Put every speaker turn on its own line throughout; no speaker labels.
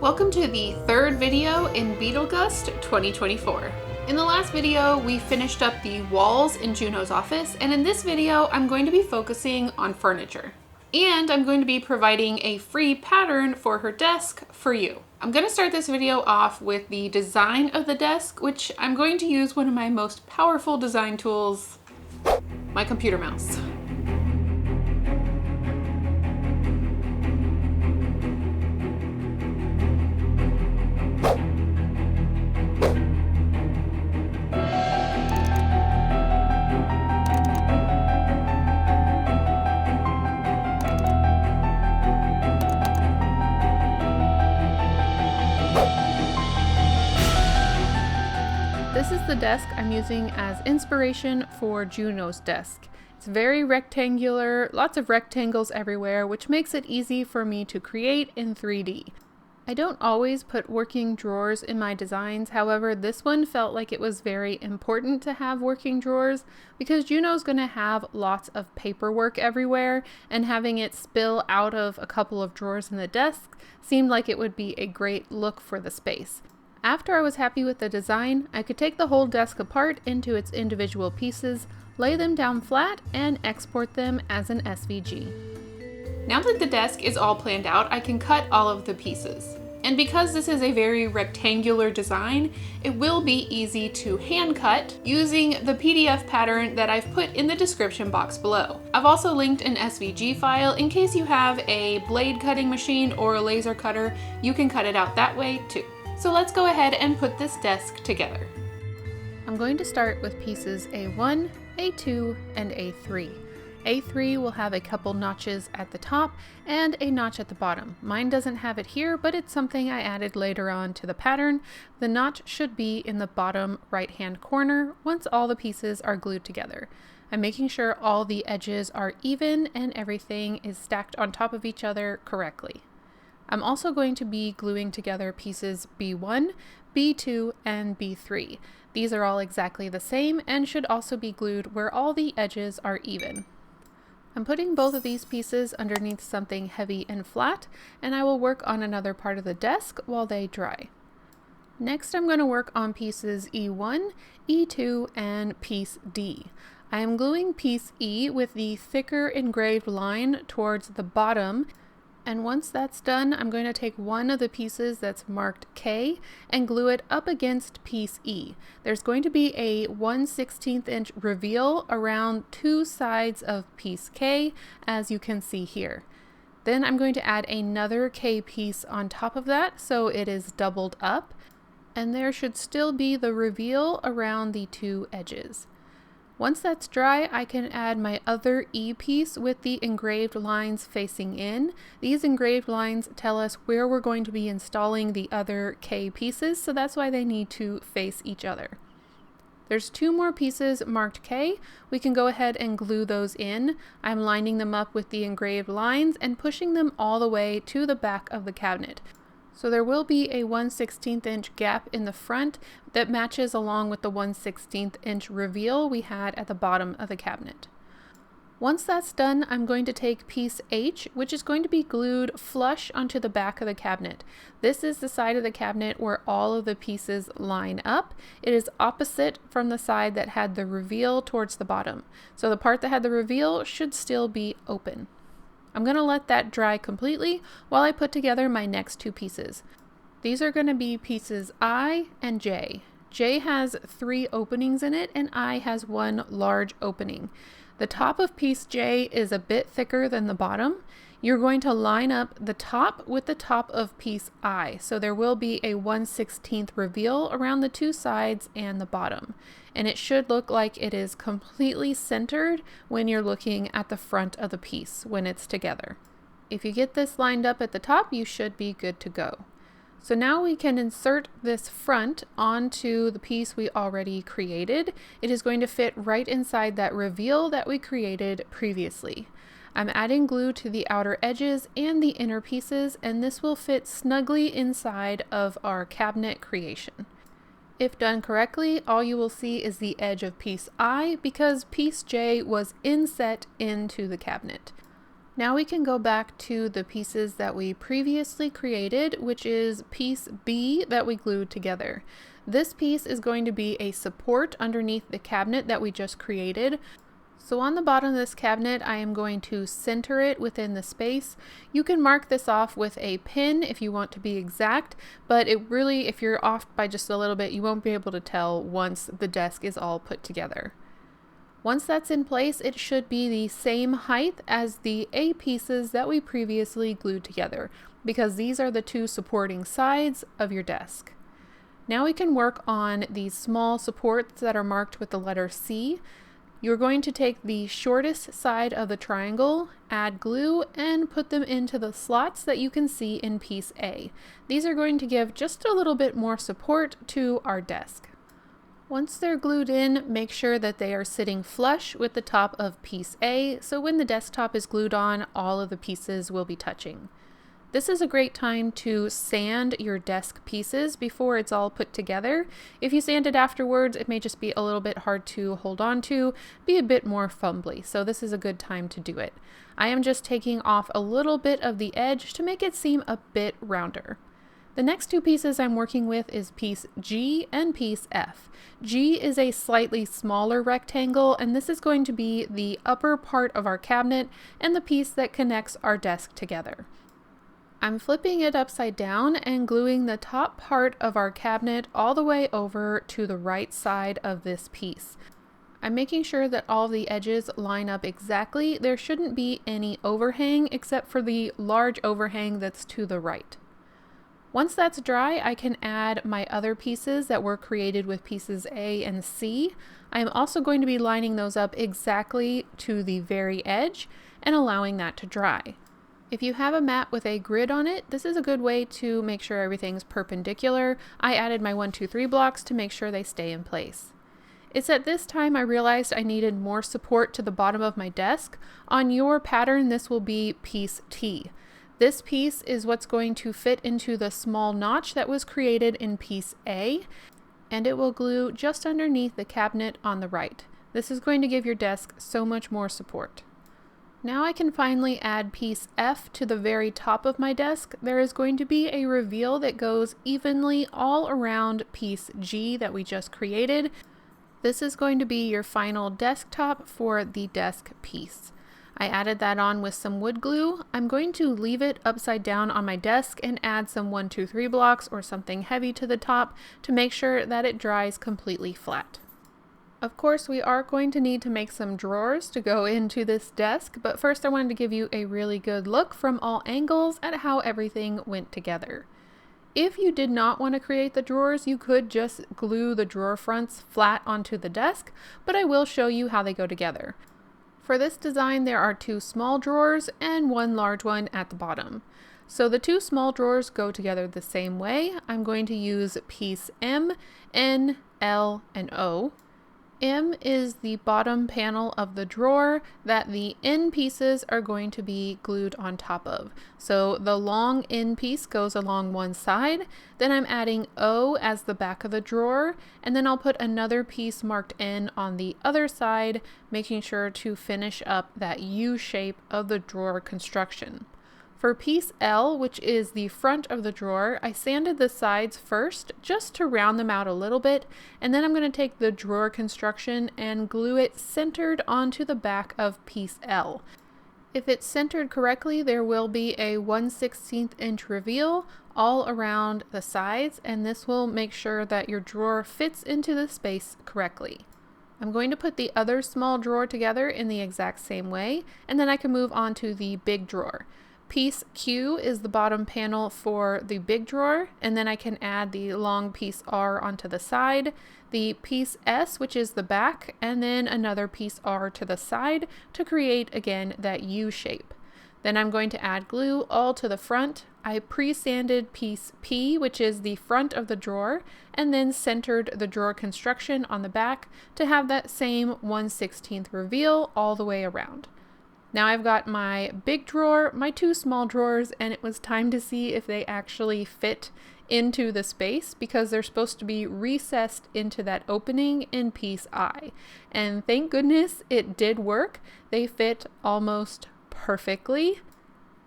Welcome to the third video in Beetlegust 2024. In the last video, we finished up the walls in Juno's office, and in this video, I'm going to be focusing on furniture. And I'm going to be providing a free pattern for her desk for you. I'm going to start this video off with the design of the desk, which I'm going to use one of my most powerful design tools, my computer mouse. This is the desk I'm using as inspiration for Juno's desk. It's very rectangular, lots of rectangles everywhere, which makes it easy for me to create in 3D. I don't always put working drawers in my designs, however, this one felt like it was very important to have working drawers because Juno's going to have lots of paperwork everywhere, and having it spill out of a couple of drawers in the desk seemed like it would be a great look for the space. After I was happy with the design, I could take the whole desk apart into its individual pieces, lay them down flat, and export them as an SVG. Now that the desk is all planned out, I can cut all of the pieces. And because this is a very rectangular design, it will be easy to hand cut using the PDF pattern that I've put in the description box below. I've also linked an SVG file in case you have a blade cutting machine or a laser cutter, you can cut it out that way too. So let's go ahead and put this desk together. I'm going to start with pieces A1, A2, and A3. A3 will have a couple notches at the top and a notch at the bottom. Mine doesn't have it here, but it's something I added later on to the pattern. The notch should be in the bottom right-hand corner once all the pieces are glued together. I'm making sure all the edges are even and everything is stacked on top of each other correctly. I'm also going to be gluing together pieces B1, B2, and B3. These are all exactly the same and should also be glued where all the edges are even. I'm putting both of these pieces underneath something heavy and flat, and I will work on another part of the desk while they dry. Next, I'm going to work on pieces E1, E2, and piece D. I am gluing piece E with the thicker engraved line towards the bottom. And once that's done, I'm going to take one of the pieces that's marked K and glue it up against piece E. There's going to be a 1/16 inch reveal around two sides of piece K, as you can see here. Then I'm going to add another K piece on top of that so it is doubled up, and there should still be the reveal around the two edges. Once that's dry, I can add my other E piece with the engraved lines facing in. These engraved lines tell us where we're going to be installing the other K pieces, so that's why they need to face each other. There's two more pieces marked K. We can go ahead and glue those in. I'm lining them up with the engraved lines and pushing them all the way to the back of the cabinet. So there will be a 1/16 inch gap in the front that matches along with the 1/16 inch reveal we had at the bottom of the cabinet. Once that's done, I'm going to take piece H, which is going to be glued flush onto the back of the cabinet. This is the side of the cabinet where all of the pieces line up. It is opposite from the side that had the reveal towards the bottom. So the part that had the reveal should still be open. I'm going to let that dry completely while I put together my next two pieces. These are going to be pieces I and J. J has 3 openings in it and I has 1 large opening. The top of piece J is a bit thicker than the bottom. You're going to line up the top with the top of piece I, so there will be a 1/16 reveal around the two sides and the bottom. And it should look like it is completely centered when you're looking at the front of the piece when it's together. If you get this lined up at the top, you should be good to go. So now we can insert this front onto the piece we already created. It is going to fit right inside that reveal that we created previously. I'm adding glue to the outer edges and the inner pieces, and this will fit snugly inside of our cabinet creation. If done correctly, all you will see is the edge of piece I because piece J was inset into the cabinet. Now we can go back to the pieces that we previously created, which is piece B that we glued together. This piece is going to be a support underneath the cabinet that we just created. So on the bottom of this cabinet, I am going to center it within the space. You can mark this off with a pin if you want to be exact, but it really, if you're off by just a little bit, you won't be able to tell once the desk is all put together. Once that's in place, it should be the same height as the A pieces that we previously glued together, because these are the two supporting sides of your desk. Now we can work on these small supports that are marked with the letter C. You're going to take the shortest side of the triangle, add glue, and put them into the slots that you can see in piece A. These are going to give just a little bit more support to our desk. Once they're glued in, make sure that they are sitting flush with the top of piece A, so when the desktop is glued on, all of the pieces will be touching. This is a great time to sand your desk pieces before it's all put together. If you sand it afterwards, it may just be a little bit hard to hold on to, be a bit more fumbly, so this is a good time to do it. I am just taking off a little bit of the edge to make it seem a bit rounder. The next two pieces I'm working with is piece G and piece F. G is a slightly smaller rectangle, and this is going to be the upper part of our cabinet and the piece that connects our desk together. I'm flipping it upside down and gluing the top part of our cabinet all the way over to the right side of this piece. I'm making sure that all the edges line up exactly. There shouldn't be any overhang except for the large overhang that's to the right. Once that's dry, I can add my other pieces that were created with pieces A and C. I am also going to be lining those up exactly to the very edge and allowing that to dry. If you have a mat with a grid on it, this is a good way to make sure everything's perpendicular. I added my 1, 2, 3 blocks to make sure they stay in place. It's at this time I realized I needed more support to the bottom of my desk. On your pattern, this will be piece T. This piece is what's going to fit into the small notch that was created in piece A, and it will glue just underneath the cabinet on the right. This is going to give your desk so much more support. Now I can finally add piece F to the very top of my desk. There is going to be a reveal that goes evenly all around piece G that we just created. This is going to be your final desktop for the desk piece. I added that on with some wood glue. I'm going to leave it upside down on my desk and add some 1, 2, 3 blocks or something heavy to the top to make sure that it dries completely flat. Of course, we are going to need to make some drawers to go into this desk, but first I wanted to give you a really good look from all angles at how everything went together. If you did not want to create the drawers, you could just glue the drawer fronts flat onto the desk, but I will show you how they go together. For this design, there are 2 small drawers and 1 large one at the bottom. So the 2 small drawers go together the same way. I'm going to use piece M, N, L, and O. M is the bottom panel of the drawer that the end pieces are going to be glued on top of. So the long end piece goes along one side, then I'm adding O as the back of the drawer, and then I'll put another piece marked N on the other side, making sure to finish up that U shape of the drawer construction. For piece L, which is the front of the drawer, I sanded the sides first just to round them out a little bit, and then I'm going to take the drawer construction and glue it centered onto the back of piece L. If it's centered correctly, there will be a 1/16 inch reveal all around the sides, and this will make sure that your drawer fits into the space correctly. I'm going to put the other small drawer together in the exact same way, and then I can move on to the big drawer. Piece Q is the bottom panel for the big drawer, and then I can add the long piece R onto the side, the piece S, which is the back, and then another piece R to the side to create again that U shape. Then I'm going to add glue all to the front. I pre-sanded piece P, which is the front of the drawer, and then centered the drawer construction on the back to have that same 1/16 reveal all the way around. Now I've got my big drawer, my 2 small drawers, and it was time to see if they actually fit into the space because they're supposed to be recessed into that opening in piece I. And thank goodness it did work. They fit almost perfectly.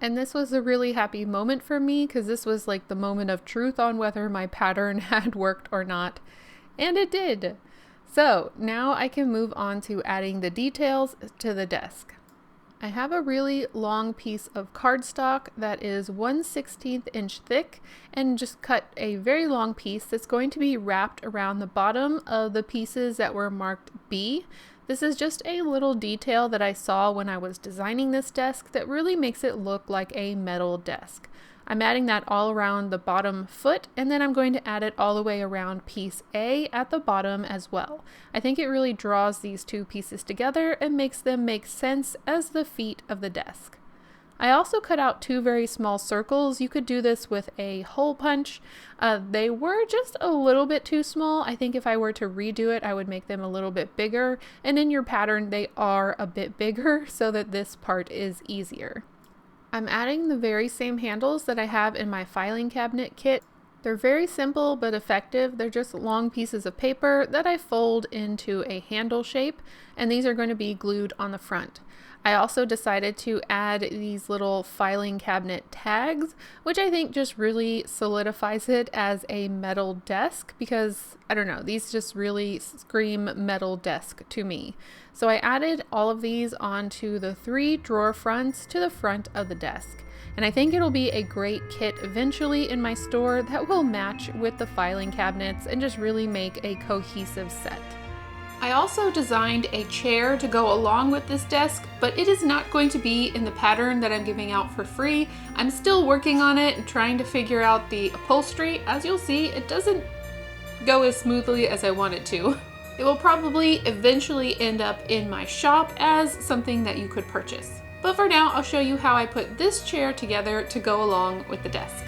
And this was a really happy moment for me because this was like the moment of truth on whether my pattern had worked or not. And it did. So now I can move on to adding the details to the desk. I have a really long piece of cardstock that is 1/16 inch thick and just cut a very long piece that's going to be wrapped around the bottom of the pieces that were marked B. This is just a little detail that I saw when I was designing this desk that really makes it look like a metal desk. I'm adding that all around the bottom foot, and then I'm going to add it all the way around piece A at the bottom as well. I think it really draws these two pieces together and makes them make sense as the feet of the desk. I also cut out two very small circles. You could do this with a hole punch. They were just a little bit too small. I think if I were to redo it, I would make them a little bit bigger. And in your pattern, they are a bit bigger so that this part is easier. I'm adding the very same handles that I have in my filing cabinet kit. They're very simple but effective. They're just long pieces of paper that I fold into a handle shape, and these are going to be glued on the front. I also decided to add these little filing cabinet tags, which I think just really solidifies it as a metal desk because, I don't know, these just really scream metal desk to me. So I added all of these onto the 3 drawer fronts to the front of the desk. And I think it'll be a great kit eventually in my store that will match with the filing cabinets and just really make a cohesive set. I also designed a chair to go along with this desk, but it is not going to be in the pattern that I'm giving out for free. I'm still working on it and trying to figure out the upholstery. As you'll see, it doesn't go as smoothly as I want it to. It will probably eventually end up in my shop as something that you could purchase. But for now, I'll show you how I put this chair together to go along with the desk.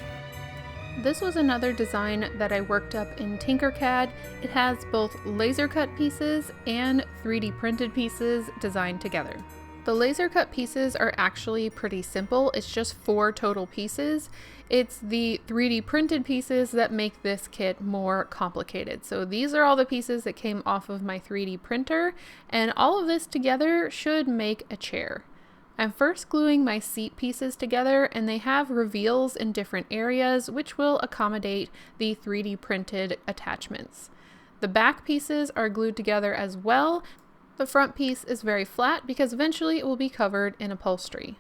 This was another design that I worked up in Tinkercad. It has both laser cut pieces and 3D printed pieces designed together. The laser cut pieces are actually pretty simple. It's just 4 total pieces. It's the 3D printed pieces that make this kit more complicated. So these are all the pieces that came off of my 3D printer, and all of this together should make a chair. I'm first gluing my seat pieces together, and they have reveals in different areas which will accommodate the 3D printed attachments. The back pieces are glued together as well. The front piece is very flat because eventually it will be covered in upholstery.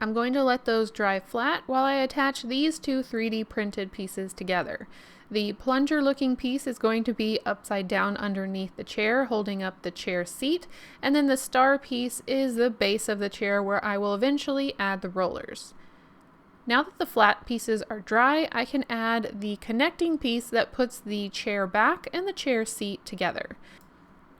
I'm going to let those dry flat while I attach these 2 3D printed pieces together. The plunger looking piece is going to be upside down underneath the chair, holding up the chair seat, and then the star piece is the base of the chair where I will eventually add the rollers. Now that the flat pieces are dry, I can add the connecting piece that puts the chair back and the chair seat together.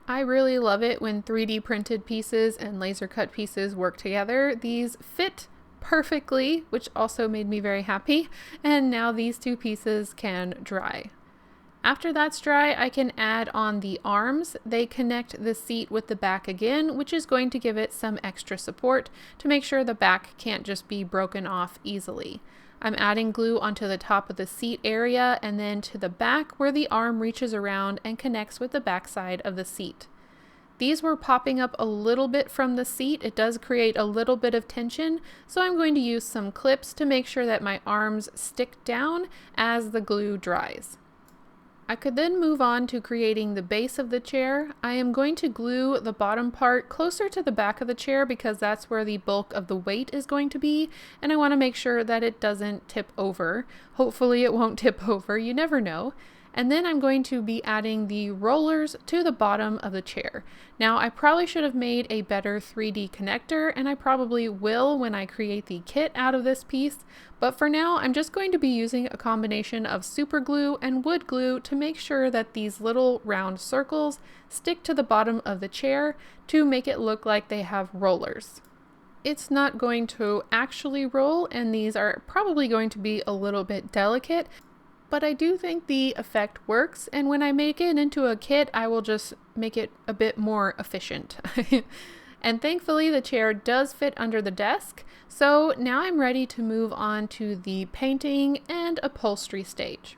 I really love it when 3D printed pieces and laser cut pieces work together. These fit perfectly, which also made me very happy, and now these 2 pieces can dry. After that's dry, I can add on the arms. They connect the seat with the back again, which is going to give it some extra support to make sure the back can't just be broken off easily. I'm adding glue onto the top of the seat area and then to the back where the arm reaches around and connects with the back side of the seat. These were popping up a little bit from the seat. It does create a little bit of tension, so I'm going to use some clips to make sure that my arms stick down as the glue dries. I could then move on to creating the base of the chair. I am going to glue the bottom part closer to the back of the chair because that's where the bulk of the weight is going to be, and I want to make sure that it doesn't tip over. Hopefully it won't tip over, you never know. And then I'm going to be adding the rollers to the bottom of the chair. Now, I probably should have made a better 3D connector, and I probably will when I create the kit out of this piece, but for now, I'm just going to be using a combination of super glue and wood glue to make sure that these little round circles stick to the bottom of the chair to make it look like they have rollers. It's not going to actually roll, and these are probably going to be a little bit delicate, but I do think the effect works, and when I make it into a kit, I will just make it a bit more efficient. And thankfully, the chair does fit under the desk, so now I'm ready to move on to the painting and upholstery stage.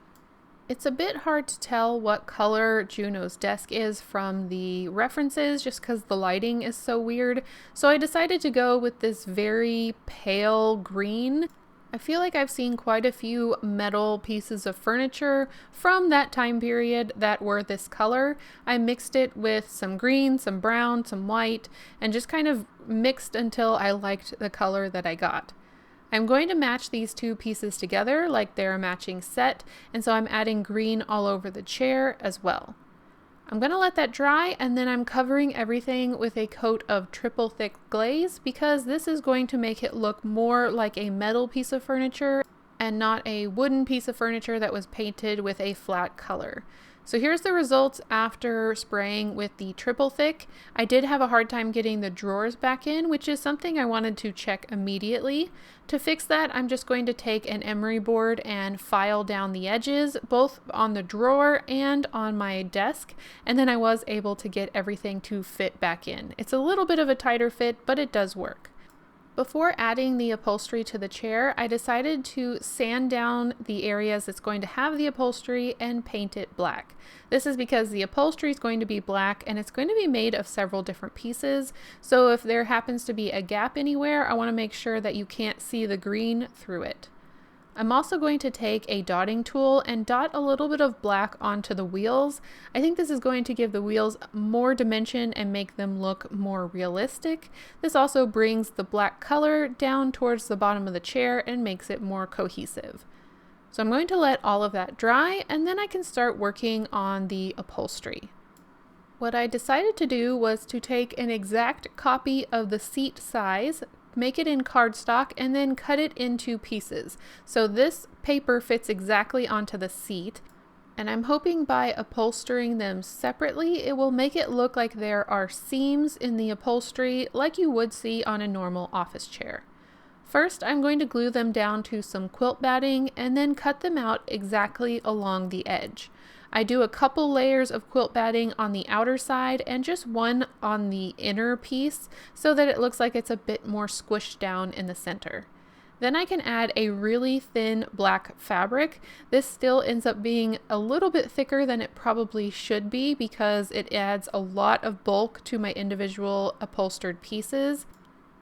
It's a bit hard to tell what color Juno's desk is from the references just because the lighting is so weird, so I decided to go with this very pale green. I feel like I've seen quite a few metal pieces of furniture from that time period that were this color. I mixed it with some green, some brown, some white, and just kind of mixed until I liked the color that I got. I'm going to match these two pieces together like they're a matching set, and so I'm adding green all over the chair as well. I'm going to let that dry, and then I'm covering everything with a coat of triple thick glaze because this is going to make it look more like a metal piece of furniture and not a wooden piece of furniture that was painted with a flat color. So here's the results after spraying with the triple thick. I did have a hard time getting the drawers back in, which is something I wanted to check immediately. To fix that, I'm just going to take an emery board and file down the edges, both on the drawer and on my desk, and then I was able to get everything to fit back in. It's a little bit of a tighter fit, but it does work. Before adding the upholstery to the chair, I decided to sand down the areas that's going to have the upholstery and paint it black. This is because the upholstery is going to be black and it's going to be made of several different pieces. So if there happens to be a gap anywhere, I want to make sure that you can't see the green through it. I'm also going to take a dotting tool and dot a little bit of black onto the wheels. I think this is going to give the wheels more dimension and make them look more realistic. This also brings the black color down towards the bottom of the chair and makes it more cohesive. So I'm going to let all of that dry, and then I can start working on the upholstery. What I decided to do was to take an exact copy of the seat size, make it in cardstock, and then cut it into pieces. So this paper fits exactly onto the seat, and I'm hoping by upholstering them separately, it will make it look like there are seams in the upholstery like you would see on a normal office chair. First, I'm going to glue them down to some quilt batting and then cut them out exactly along the edge. I do a couple layers of quilt batting on the outer side and just one on the inner piece so that it looks like it's a bit more squished down in the center. Then I can add a really thin black fabric. This still ends up being a little bit thicker than it probably should be because it adds a lot of bulk to my individual upholstered pieces.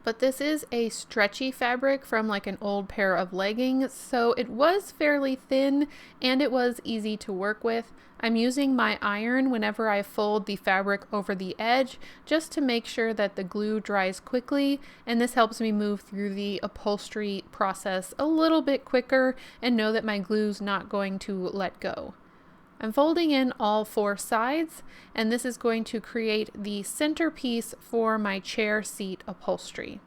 But this is a stretchy fabric from like an old pair of leggings, so it was fairly thin and it was easy to work with. I'm using my iron whenever I fold the fabric over the edge just to make sure that the glue dries quickly, and this helps me move through the upholstery process a little bit quicker and know that my glue's not going to let go. I'm folding in all four sides, and this is going to create the centerpiece for my chair seat upholstery.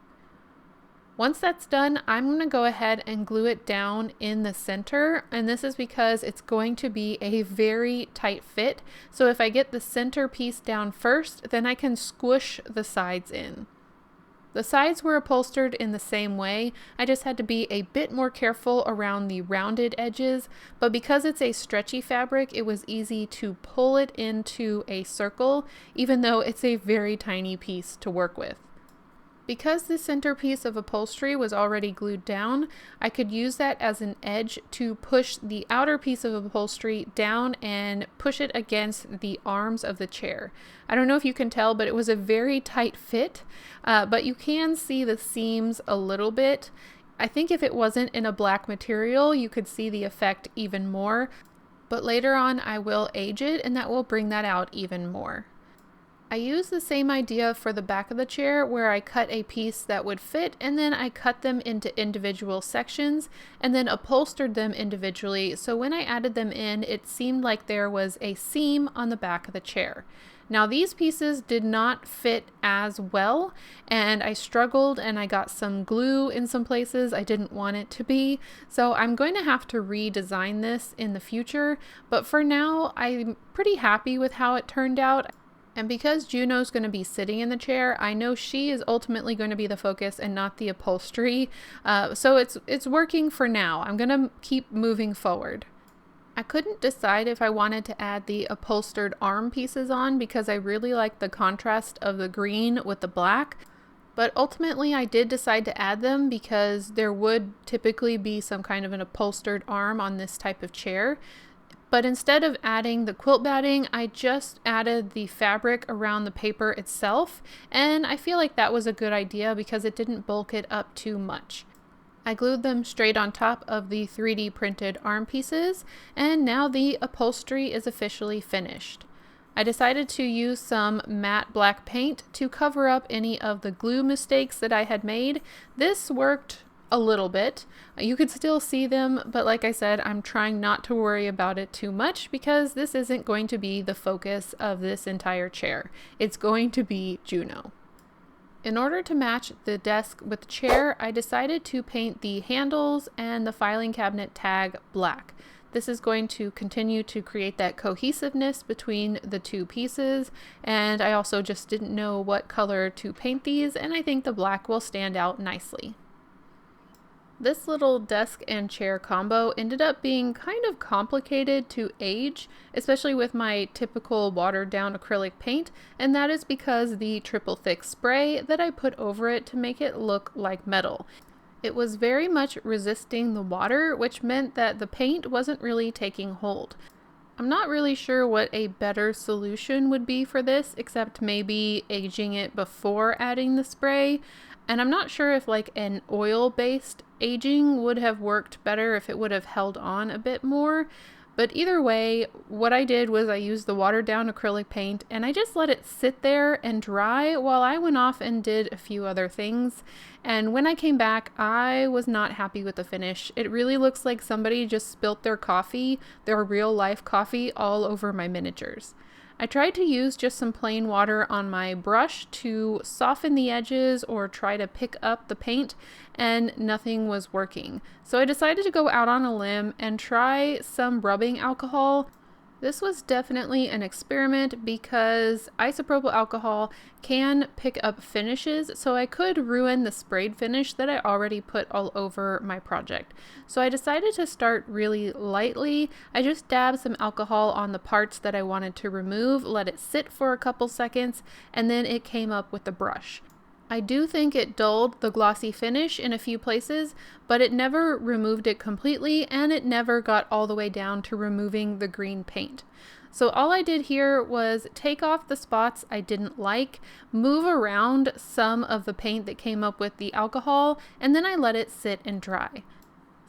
Once that's done, I'm going to go ahead and glue it down in the center, and this is because it's going to be a very tight fit. So if I get the center piece down first, then I can squish the sides in. The sides were upholstered in the same way. I just had to be a bit more careful around the rounded edges, but because it's a stretchy fabric, it was easy to pull it into a circle, even though it's a very tiny piece to work with. Because the centerpiece of upholstery was already glued down, I could use that as an edge to push the outer piece of upholstery down and push it against the arms of the chair. I don't know if you can tell, but it was a very tight fit, but you can see the seams a little bit. I think if it wasn't in a black material, you could see the effect even more, but later on I will age it and that will bring that out even more. I use the same idea for the back of the chair where I cut a piece that would fit and then I cut them into individual sections and then upholstered them individually, so when I added them in it seemed like there was a seam on the back of the chair. Now these pieces did not fit as well and I struggled and I got some glue in some places I didn't want it to be, so I'm going to have to redesign this in the future, but for now I'm pretty happy with how it turned out. And because Juno's going to be sitting in the chair, I know she is ultimately going to be the focus and not the upholstery. So it's working for now. I'm going to keep moving forward. I couldn't decide if I wanted to add the upholstered arm pieces on because I really like the contrast of the green with the black. But ultimately I did decide to add them because there would typically be some kind of an upholstered arm on this type of chair. But instead of adding the quilt batting, I just added the fabric around the paper itself, and I feel like that was a good idea because it didn't bulk it up too much. I glued them straight on top of the 3D printed arm pieces, and now the upholstery is officially finished. I decided to use some matte black paint to cover up any of the glue mistakes that I had made. This worked a little bit. You could still see them, but like I said, I'm trying not to worry about it too much because this isn't going to be the focus of this entire chair. It's going to be Juno. In order to match the desk with the chair, I decided to paint the handles and the filing cabinet tag black. This is going to continue to create that cohesiveness between the two pieces, and I also just didn't know what color to paint these, and I think the black will stand out nicely. This little desk and chair combo ended up being kind of complicated to age, especially with my typical watered down acrylic paint, and that is because the triple thick spray that I put over it to make it look like metal. It was very much resisting the water, which meant that the paint wasn't really taking hold. I'm not really sure what a better solution would be for this, except maybe aging it before adding the spray. And I'm not sure if like an oil-based aging would have worked better if it would have held on a bit more. But either way, what I did was I used the watered down acrylic paint and I just let it sit there and dry while I went off and did a few other things. And when I came back, I was not happy with the finish. It really looks like somebody just spilt their coffee, their real life coffee, all over my miniatures. I tried to use just some plain water on my brush to soften the edges or try to pick up the paint, and nothing was working. So I decided to go out on a limb and try some rubbing alcohol. This was definitely an experiment because isopropyl alcohol can pick up finishes, so I could ruin the sprayed finish that I already put all over my project. So I decided to start really lightly. I just dabbed some alcohol on the parts that I wanted to remove, let it sit for a couple seconds, and then it came up with the brush. I do think it dulled the glossy finish in a few places, but it never removed it completely, and it never got all the way down to removing the green paint. So all I did here was take off the spots I didn't like, move around some of the paint that came up with the alcohol, and then I let it sit and dry.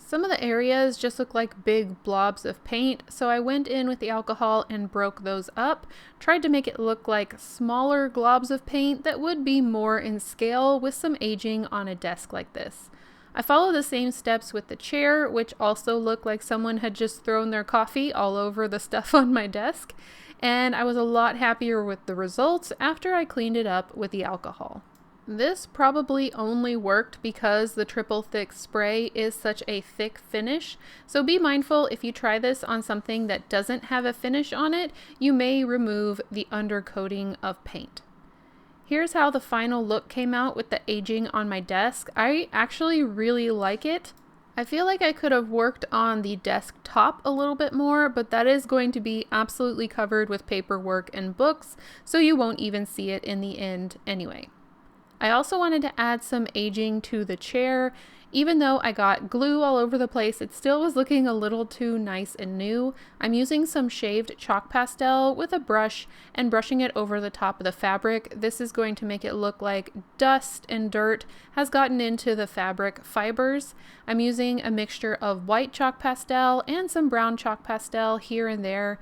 Some of the areas just look like big blobs of paint, so I went in with the alcohol and broke those up, tried to make it look like smaller globs of paint that would be more in scale with some aging on a desk like this. I followed the same steps with the chair, which also looked like someone had just thrown their coffee all over the stuff on my desk, and I was a lot happier with the results after I cleaned it up with the alcohol. This probably only worked because the triple thick spray is such a thick finish, so be mindful if you try this on something that doesn't have a finish on it, you may remove the undercoating of paint. Here's how the final look came out with the aging on my desk. I actually really like it. I feel like I could have worked on the desk top a little bit more, but that is going to be absolutely covered with paperwork and books, so you won't even see it in the end anyway. I also wanted to add some aging to the chair. Even though I got glue all over the place, it still was looking a little too nice and new. I'm using some shaved chalk pastel with a brush and brushing it over the top of the fabric. This is going to make it look like dust and dirt has gotten into the fabric fibers. I'm using a mixture of white chalk pastel and some brown chalk pastel here and there.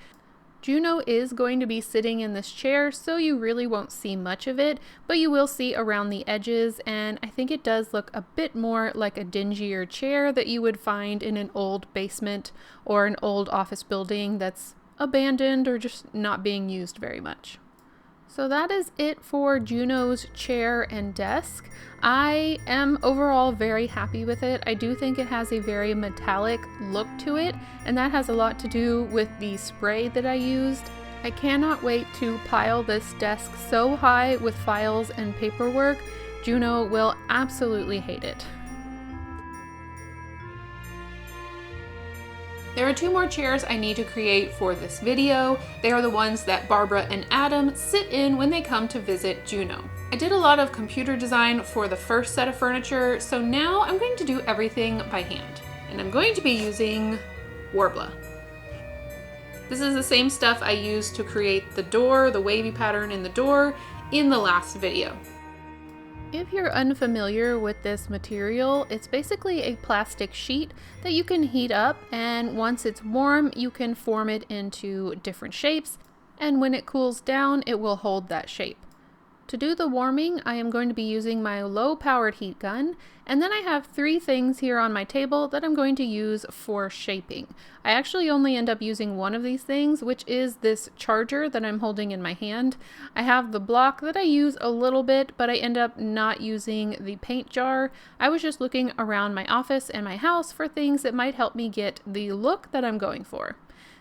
Juno is going to be sitting in this chair, so you really won't see much of it, but you will see around the edges, and I think it does look a bit more like a dingier chair that you would find in an old basement or an old office building that's abandoned or just not being used very much. So that is it for Juno's chair and desk. I am overall very happy with it. I do think it has a very metallic look to it, and that has a lot to do with the spray that I used. I cannot wait to pile this desk so high with files and paperwork. Juno will absolutely hate it. There are 2 more chairs I need to create for this video. They are the ones that Barbara and Adam sit in when they come to visit Juno. I did a lot of computer design for the first set of furniture, so now I'm going to do everything by hand. And I'm going to be using Worbla. This is the same stuff I used to create the door, the wavy pattern in the door, in the last video. If you're unfamiliar with this material, it's basically a plastic sheet that you can heat up, and once it's warm, you can form it into different shapes, and when it cools down, it will hold that shape. To do the warming, I am going to be using my low-powered heat gun, and then I have 3 things here on my table that I'm going to use for shaping. I actually only end up using one of these things, which is this charger that I'm holding in my hand. I have the block that I use a little bit, but I end up not using the paint jar. I was just looking around my office and my house for things that might help me get the look that I'm going for.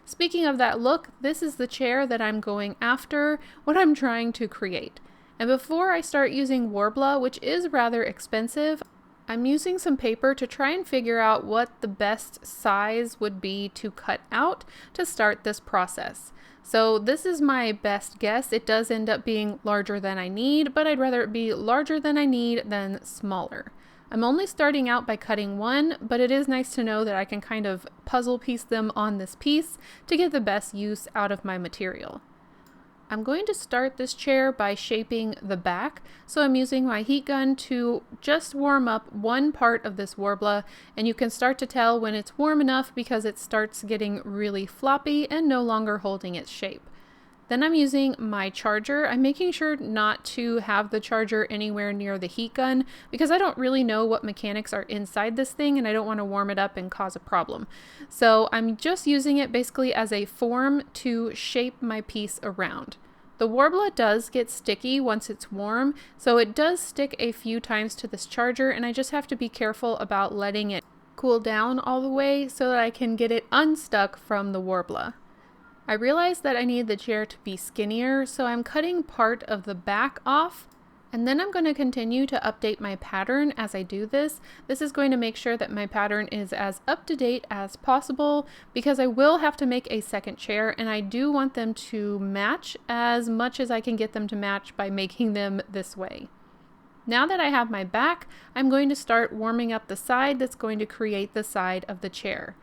Speaking of that look, this is the chair that I'm going after, what I'm trying to create. And before I start using Worbla, which is rather expensive, I'm using some paper to try and figure out what the best size would be to cut out to start this process. So this is my best guess. It does end up being larger than I need, but I'd rather it be larger than I need than smaller. I'm only starting out by cutting one, but it is nice to know that I can kind of puzzle piece them on this piece to get the best use out of my material. I'm going to start this chair by shaping the back, so I'm using my heat gun to just warm up one part of this Worbla, and you can start to tell when it's warm enough because it starts getting really floppy and no longer holding its shape. Then I'm using my charger. I'm making sure not to have the charger anywhere near the heat gun because I don't really know what mechanics are inside this thing and I don't want to warm it up and cause a problem. So I'm just using it basically as a form to shape my piece around. The Worbla does get sticky once it's warm, so it does stick a few times to this charger, and I just have to be careful about letting it cool down all the way so that I can get it unstuck from the Worbla. I realized that I need the chair to be skinnier, so I'm cutting part of the back off, and then I'm going to continue to update my pattern as I do this. This is going to make sure that my pattern is as up to date as possible because I will have to make a second chair, and I do want them to match as much as I can get them to match by making them this way. Now that I have my back, I'm going to start warming up the side that's going to create the side of the chair.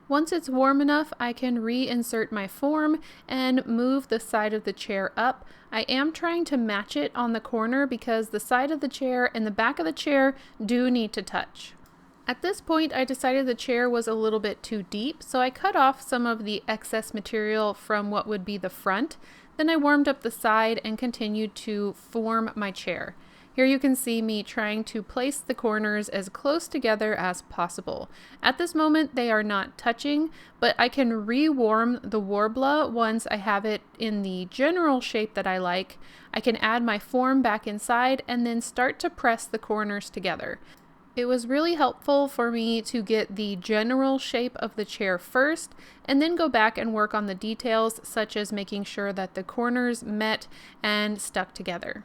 Once it's warm enough, I can reinsert my form and move the side of the chair up. I am trying to match it on the corner because the side of the chair and the back of the chair do need to touch. At this point, I decided the chair was a little bit too deep, so I cut off some of the excess material from what would be the front. Then I warmed up the side and continued to form my chair. Here you can see me trying to place the corners as close together as possible. At this moment, they are not touching, but I can re-warm the Worbla once I have it in the general shape that I like. I can add my form back inside and then start to press the corners together. It was really helpful for me to get the general shape of the chair first and then go back and work on the details, such as making sure that the corners met and stuck together.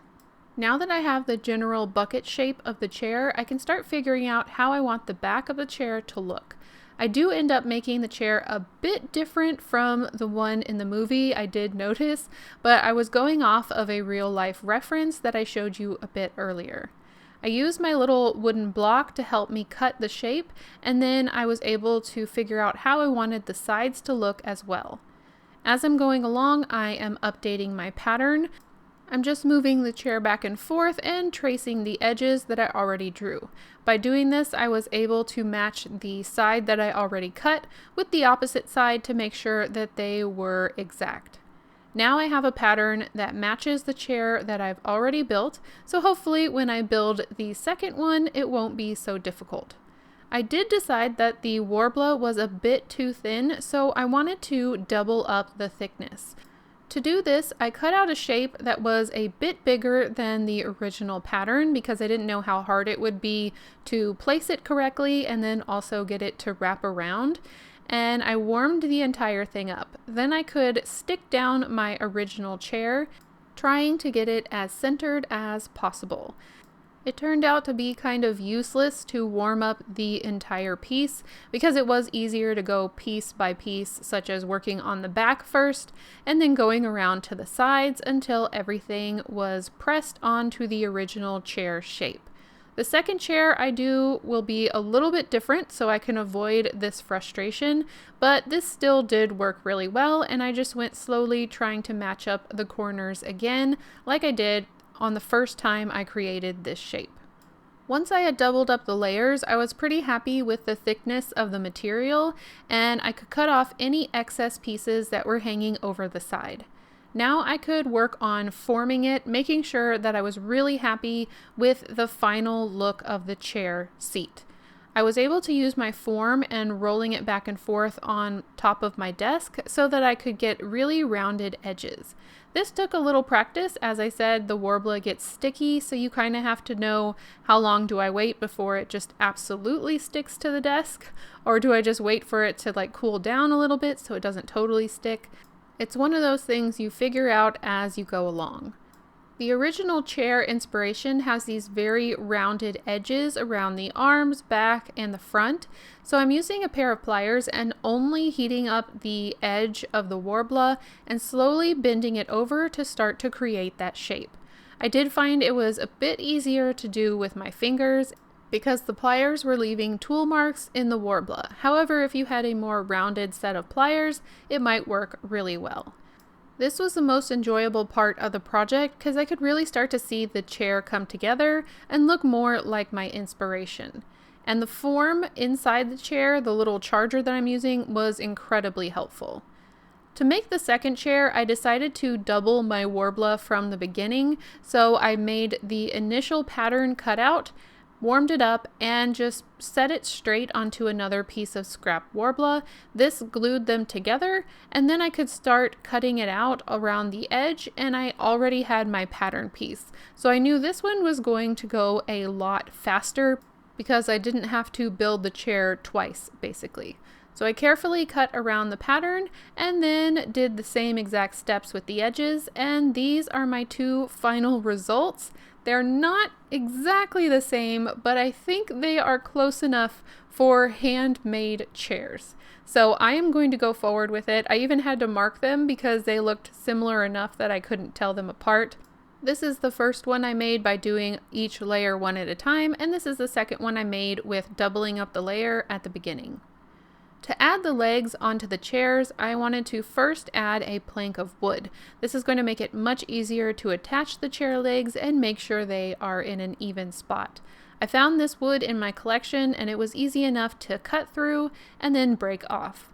Now that I have the general bucket shape of the chair, I can start figuring out how I want the back of the chair to look. I do end up making the chair a bit different from the one in the movie, I did notice, but I was going off of a real life reference that I showed you a bit earlier. I used my little wooden block to help me cut the shape, and then I was able to figure out how I wanted the sides to look as well. As I'm going along, I am updating my pattern. I'm just moving the chair back and forth and tracing the edges that I already drew. By doing this, I was able to match the side that I already cut with the opposite side to make sure that they were exact. Now I have a pattern that matches the chair that I've already built, so hopefully when I build the second one, it won't be so difficult. I did decide that the Worbla was a bit too thin, so I wanted to double up the thickness. To do this, I cut out a shape that was a bit bigger than the original pattern because I didn't know how hard it would be to place it correctly and then also get it to wrap around. And I warmed the entire thing up. Then I could stick down my original chair, trying to get it as centered as possible. It turned out to be kind of useless to warm up the entire piece because it was easier to go piece by piece, such as working on the back first and then going around to the sides until everything was pressed onto the original chair shape. The second chair I do will be a little bit different so I can avoid this frustration, but this still did work really well, and I just went slowly trying to match up the corners again like I did on the first time I created this shape. Once I had doubled up the layers, I was pretty happy with the thickness of the material, and I could cut off any excess pieces that were hanging over the side. Now I could work on forming it, making sure that I was really happy with the final look of the chair seat. I was able to use my form and rolling it back and forth on top of my desk so that I could get really rounded edges. This took a little practice. As I said, the Warbler gets sticky, so you kind of have to know how long do I wait before it just absolutely sticks to the desk, or do I just wait for it to cool down a little bit so it doesn't totally stick. It's one of those things you figure out as you go along. The original chair inspiration has these very rounded edges around the arms, back, and the front. So I'm using a pair of pliers and only heating up the edge of the Warbler and slowly bending it over to start to create that shape. I did find it was a bit easier to do with my fingers because the pliers were leaving tool marks in the Warbler. However, if you had a more rounded set of pliers, it might work really well. This was the most enjoyable part of the project because I could really start to see the chair come together and look more like my inspiration. And the form inside the chair, the little charger that I'm using, was incredibly helpful. To make the second chair, I decided to double my Warbler from the beginning, so I made the initial pattern cutout, warmed it up, and just set it straight onto another piece of scrap Warbler. This glued them together, and then I could start cutting it out around the edge, and I already had my pattern piece. So I knew this one was going to go a lot faster because I didn't have to build the chair twice, basically. So I carefully cut around the pattern and then did the same exact steps with the edges, and these are my two final results. They're not exactly the same, but I think they are close enough for handmade chairs. So I am going to go forward with it. I even had to mark them because they looked similar enough that I couldn't tell them apart. This is the first one I made by doing each layer one at a time, and this is the second one I made with doubling up the layer at the beginning. To add the legs onto the chairs, I wanted to first add a plank of wood. This is going to make it much easier to attach the chair legs and make sure they are in an even spot. I found this wood in my collection and it was easy enough to cut through and then break off.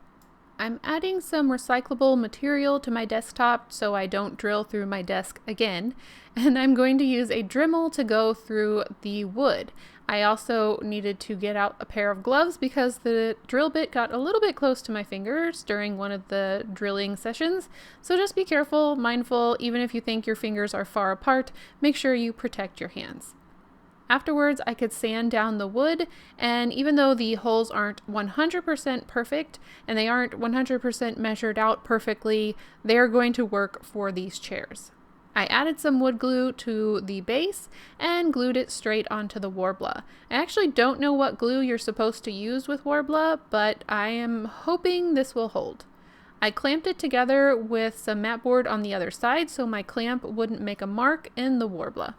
I'm adding some recyclable material to my desktop so I don't drill through my desk again, and I'm going to use a Dremel to go through the wood. I also needed to get out a pair of gloves because the drill bit got a little bit close to my fingers during one of the drilling sessions, so just be careful, mindful. Even if you think your fingers are far apart, make sure you protect your hands. Afterwards, I could sand down the wood, and even though the holes aren't 100% perfect and they aren't 100% measured out perfectly, they're going to work for these chairs. I added some wood glue to the base and glued it straight onto the Warbler. I actually don't know what glue you're supposed to use with Warbler, but I am hoping this will hold. I clamped it together with some mat board on the other side so my clamp wouldn't make a mark in the Warbler.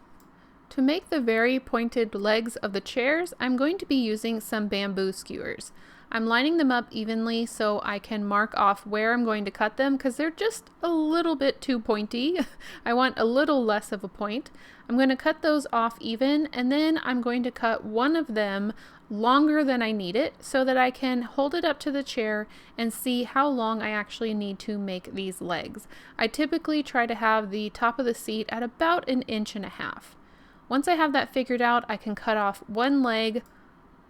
To make the very pointed legs of the chairs, I'm going to be using some bamboo skewers. I'm lining them up evenly so I can mark off where I'm going to cut them because they're just a little bit too pointy. I want a little less of a point. I'm going to cut those off even, and then I'm going to cut one of them longer than I need it so that I can hold it up to the chair and see how long I actually need to make these legs. I typically try to have the top of the seat at about 1.5 inches. Once I have that figured out, I can cut off one leg,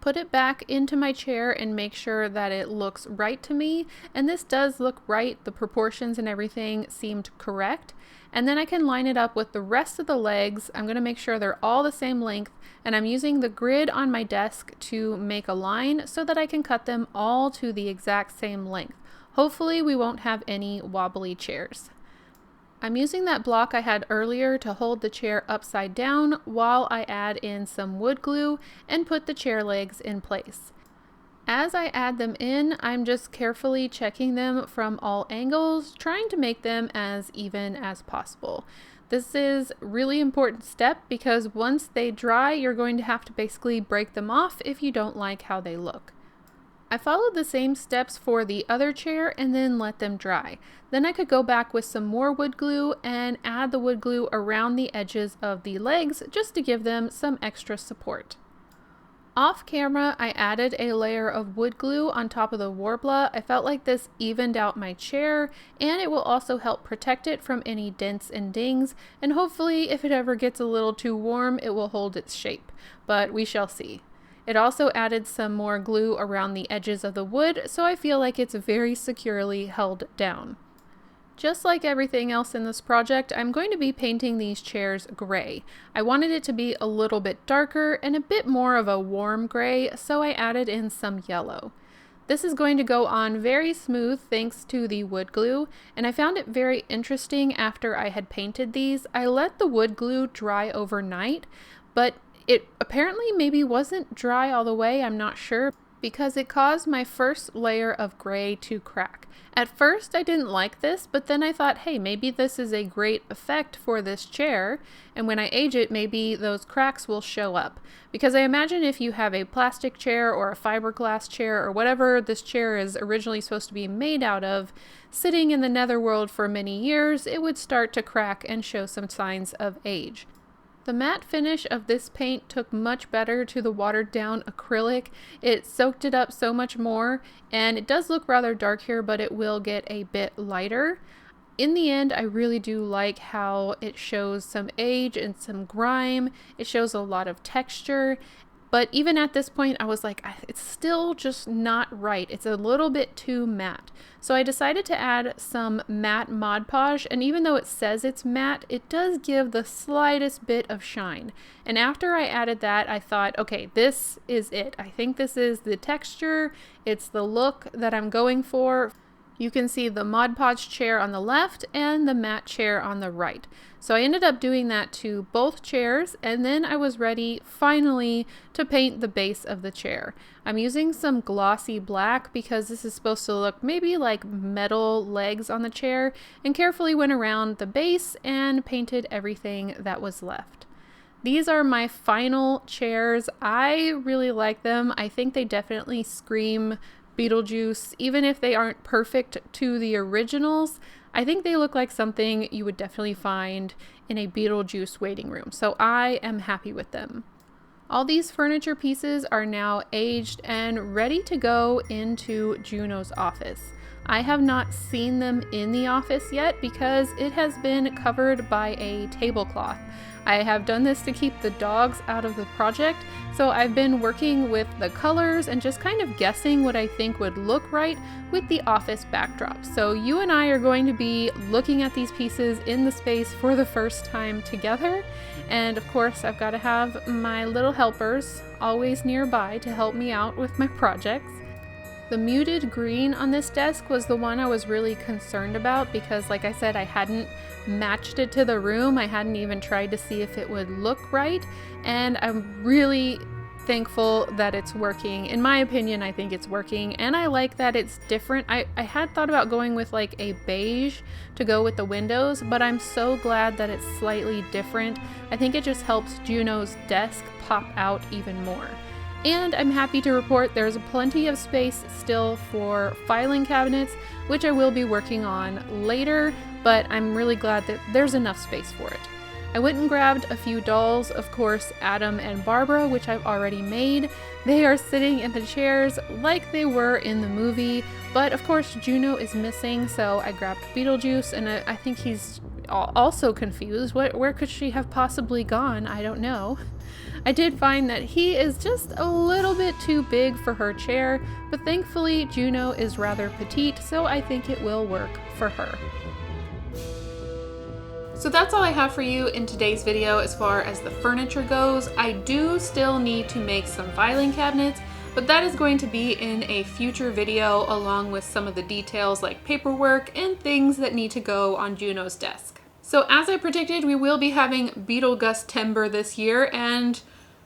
put it back into my chair and make sure that it looks right to me. And this does look right. The proportions and everything seemed correct. And then I can line it up with the rest of the legs. I'm going to make sure they're all the same length, and I'm using the grid on my desk to make a line so that I can cut them all to the exact same length. Hopefully we won't have any wobbly chairs. I'm using that block I had earlier to hold the chair upside down while I add in some wood glue and put the chair legs in place. As I add them in, I'm just carefully checking them from all angles, trying to make them as even as possible. This is a really important step because once they dry, you're going to have to basically break them off if you don't like how they look. I followed the same steps for the other chair and then let them dry. Then I could go back with some more wood glue and add the wood glue around the edges of the legs just to give them some extra support. Off camera, I added a layer of wood glue on top of the Warbler. I felt like this evened out my chair, and it will also help protect it from any dents and dings, and hopefully if it ever gets a little too warm, it will hold its shape, but we shall see. It also added some more glue around the edges of the wood, so I feel like it's very securely held down. Just like everything else in this project, I'm going to be painting these chairs gray. I wanted it to be a little bit darker and a bit more of a warm gray, so I added in some yellow. This is going to go on very smooth thanks to the wood glue, and I found it very interesting after I had painted these. I let the wood glue dry overnight, but it apparently maybe wasn't dry all the way, I'm not sure, because it caused my first layer of gray to crack. At first I didn't like this, but then I thought, hey, maybe this is a great effect for this chair, and when I age it, maybe those cracks will show up. Because I imagine if you have a plastic chair or a fiberglass chair or whatever this chair is originally supposed to be made out of, sitting in the netherworld for many years, it would start to crack and show some signs of age. The matte finish of this paint took much better to the watered down acrylic. It soaked it up so much more, and it does look rather dark here, but it will get a bit lighter. In the end, I really do like how it shows some age and some grime. It shows a lot of texture. But even at this point, I was like, it's still just not right. It's a little bit too matte. So I decided to add some matte Mod Podge, and even though it says it's matte, it does give the slightest bit of shine. And after I added that, I thought, okay, this is it. I think this is the texture. It's the look that I'm going for. You can see the Mod Podge chair on the left and the matte chair on the right. So I ended up doing that to both chairs, and then I was ready finally to paint the base of the chair. I'm using some glossy black because this is supposed to look maybe like metal legs on the chair, and carefully went around the base and painted everything that was left. These are my final chairs. I really like them. I think they definitely scream Beetlejuice, even if they aren't perfect to the originals. I think they look like something you would definitely find in a Beetlejuice waiting room, so I am happy with them. All these furniture pieces are now aged and ready to go into Juno's office. I have not seen them in the office yet because it has been covered by a tablecloth. I have done this to keep the dogs out of the project, so I've been working with the colors and just kind of guessing what I think would look right with the office backdrop. So you and I are going to be looking at these pieces in the space for the first time together, and of course I've got to have my little helpers always nearby to help me out with my projects. The muted green on this desk was the one I was really concerned about because, like I said, I hadn't matched it to the room. I hadn't even tried to see if it would look right, and I'm really thankful that it's working. In my opinion, I think it's working, and I like that it's different. I had thought about going with like a beige to go with the windows, but I'm so glad that it's slightly different. I think it just helps Juno's desk pop out even more. And I'm happy to report there's plenty of space still for filing cabinets, which I will be working on later, but I'm really glad that there's enough space for it. I went and grabbed a few dolls, of course Adam and Barbara, which I've already made. They are sitting in the chairs like they were in the movie, but of course Juno is missing, so I grabbed Beetlejuice, and I think he's also confused. Where could she have possibly gone? I don't know. I did find that he is just a little bit too big for her chair, but thankfully Juno is rather petite, so I think it will work for her. So that's all I have for you in today's video as far as the furniture goes. I do still need to make some filing cabinets, but that is going to be in a future video along with some of the details like paperwork and things that need to go on Juno's desk. So as I predicted, we will be having Beetlegust Timber this year, and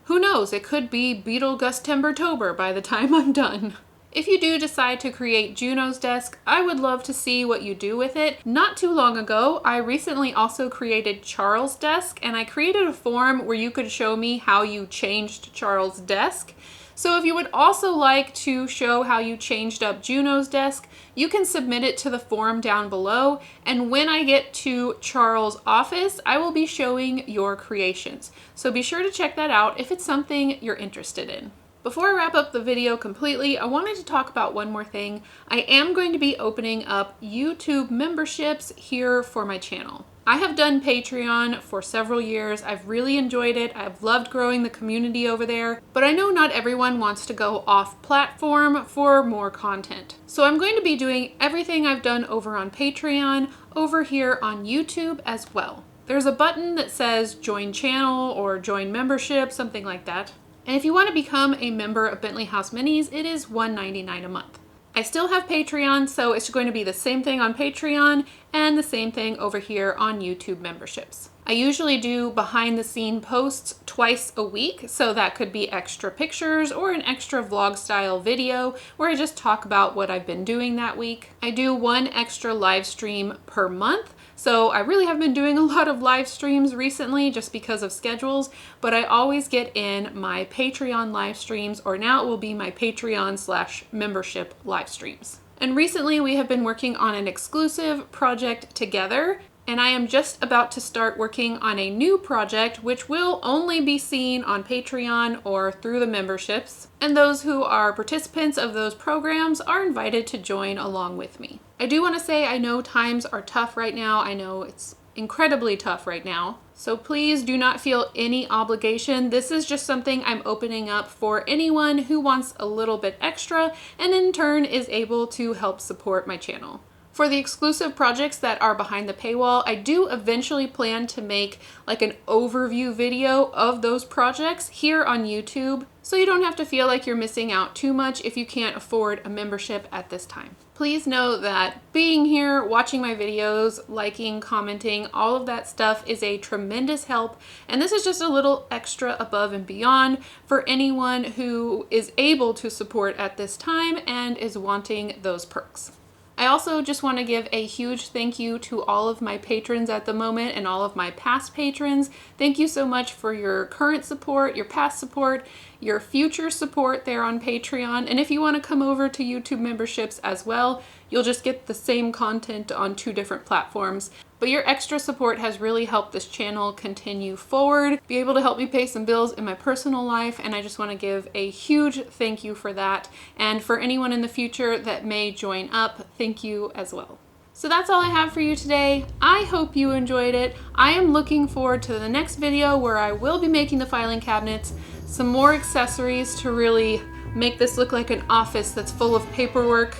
who knows, it could be Beetlegust Timber-tober by the time I'm done. If you do decide to create Juno's desk, I would love to see what you do with it. Not too long ago, I recently also created Charles' desk, and I created a form where you could show me how you changed Charles' desk. So if you would also like to show how you changed up Juno's desk, you can submit it to the form down below, and when I get to Charles' office, I will be showing your creations. So be sure to check that out if it's something you're interested in. Before I wrap up the video completely, I wanted to talk about one more thing. I am going to be opening up YouTube memberships here for my channel. I have done Patreon for several years. I've really enjoyed it. I've loved growing the community over there, but I know not everyone wants to go off platform for more content. So I'm going to be doing everything I've done over on Patreon over here on YouTube as well. There's a button that says join channel or join membership, something like that. And if you want to become a member of Bentley House Minis, it is $1.99 a month. I still have Patreon, so it's going to be the same thing on Patreon and the same thing over here on YouTube memberships. I usually do behind the scene posts twice a week, so that could be extra pictures or an extra vlog style video where I just talk about what I've been doing that week. I do one extra live stream per month. So I really have been doing a lot of live streams recently just because of schedules, but I always get in my Patreon live streams, or now it will be my Patreon/membership live streams. And recently we have been working on an exclusive project together, and I am just about to start working on a new project which will only be seen on Patreon or through the memberships, and those who are participants of those programs are invited to join along with me. I do want to say I know times are tough right now. I know it's incredibly tough right now. So please do not feel any obligation. This is just something I'm opening up for anyone who wants a little bit extra and in turn is able to help support my channel. For the exclusive projects that are behind the paywall, I do eventually plan to make like an overview video of those projects here on YouTube, so you don't have to feel like you're missing out too much if you can't afford a membership at this time. Please know that being here, watching my videos, liking, commenting, all of that stuff is a tremendous help, and this is just a little extra above and beyond for anyone who is able to support at this time and is wanting those perks. I also just want to give a huge thank you to all of my patrons at the moment and all of my past patrons. Thank you so much for your current support, your past support, your future support there on Patreon. And if you want to come over to YouTube memberships as well, you'll just get the same content on 2 different platforms. But your extra support has really helped this channel continue forward, be able to help me pay some bills in my personal life, and I just want to give a huge thank you for that. And for anyone in the future that may join up, thank you as well. So that's all I have for you today. I hope you enjoyed it. I am looking forward to the next video where I will be making the filing cabinets, some more accessories to really make this look like an office that's full of paperwork.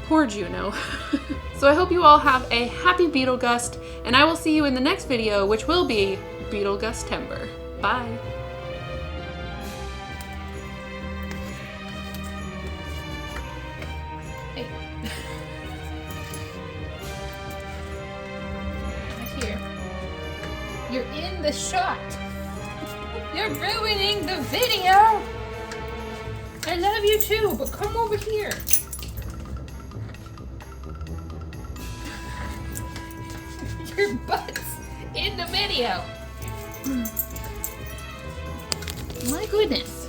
Poor Juno. So I hope you all have a happy Beetlegust, and I will see you in the next video, which will be Beetlegust-tember. Bye. Hey. Right here. You're in the shot. You're ruining the video. I love you too, but come over here. Your butt's in the video. My goodness.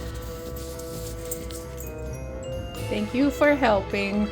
Thank you for helping.